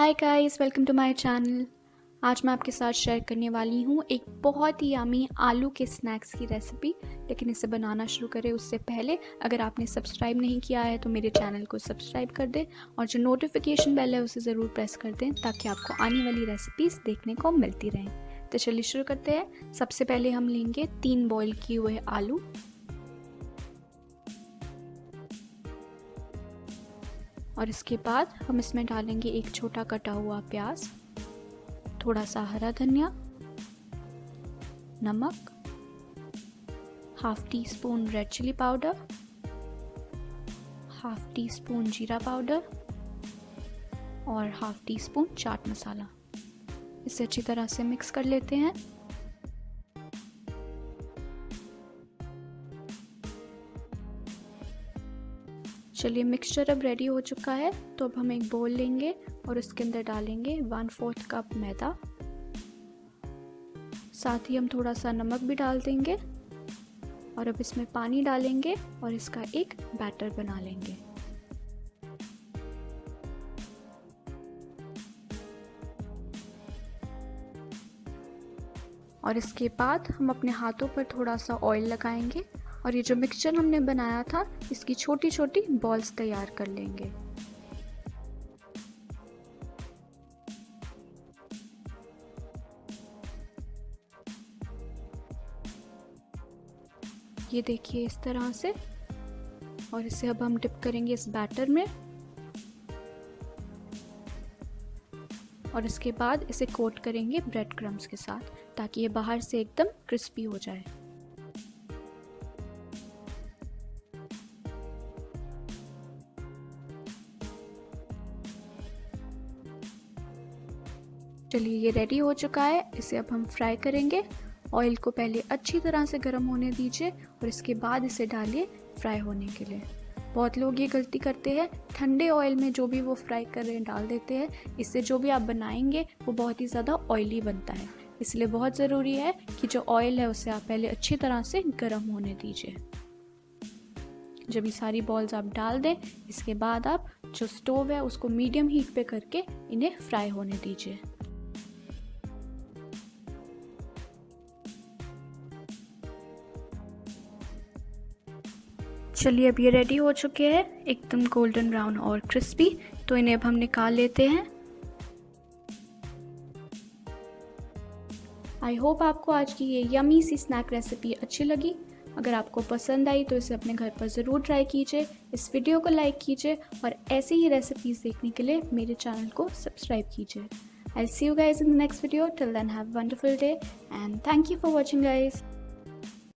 Hi guys, welcome to my channel. आज मैं आपके साथ शेयर करने वाली हूँ एक बहुत ही यम्मी आलू के स्नैक्स की रेसिपी। लेकिन इसे बनाना शुरू करें उससे पहले अगर आपने सब्सक्राइब नहीं किया है तो मेरे चैनल को सब्सक्राइब कर दें और जो नोटिफिकेशन बेल है उसे ज़रूर प्रेस कर दें ताकि आपको आने वाली रेसिपीज़ देखने को मिलती रहें। तो चलिए शुरू करते हैं। सबसे पहले हम लेंगे 3 बॉयल किए हुए आलू। और इसके बाद हम इसमें डालेंगे एक छोटा कटा हुआ प्याज, थोड़ा सा हरा धनिया, नमक, half teaspoon red chilli powder, half teaspoon जीरा पाउडर और half teaspoon chaat masala. इसे अच्छी तरह से मिक्स कर लेते हैं। चलिए मिक्सचर अब रेडी हो चुका है, तो अब हम एक बोल लेंगे और उसके अंदर डालेंगे 1/4 कप मैदा। साथ ही हम थोड़ा सा नमक भी डाल देंगे और अब इसमें पानी डालेंगे और इसका एक बैटर बना लेंगे। और इसके बाद हम अपने हाथों पर थोड़ा सा ऑयल लगाएंगे और ये जो मिक्सचर हमने बनाया था इसकी छोटी छोटी बॉल्स तैयार कर लेंगे। ये देखिए इस तरह से। और इसे अब हम डिप करेंगे इस बैटर में और इसके बाद इसे कोट करेंगे ब्रेड क्रम्स के साथ ताकि ये बाहर से एकदम क्रिस्पी हो जाए। चलिए ये रेडी हो चुका है, इसे अब हम फ्राई करेंगे। ऑयल को पहले अच्छी तरह से गर्म होने दीजिए और इसके बाद इसे डालिए फ्राई होने के लिए। बहुत लोग ये गलती करते हैं, ठंडे ऑयल में जो भी वो फ्राई कर रहे हैं डाल देते हैं। इससे जो भी आप बनाएंगे वो बहुत ही ज़्यादा ऑयली बनता है। इसलिए बहुत ज़रूरी है कि जो ऑयल है उसे आप पहले अच्छी तरह से गर्म होने दीजिए। जब ये सारी बॉल्स आप डाल दें, इसके बाद आप जो स्टोव है उसको मीडियम हीट पे करके इन्हें फ्राई होने दीजिए। चलिए अब ये रेडी हो चुके हैं, एकदम गोल्डन ब्राउन और क्रिस्पी। तो इन्हें अब हम निकाल लेते हैं। आई होप आपको आज की ये यमी सी स्नैक रेसिपी अच्छी लगी। अगर आपको पसंद आई तो इसे अपने घर पर ज़रूर ट्राई कीजिए। इस वीडियो को लाइक कीजिए और ऐसी ही रेसिपीज़ देखने के लिए मेरे चैनल को सब्सक्राइब कीजिए। I'll see you guys in the next video. Till then, have a wonderful day and thank you for watching, guys.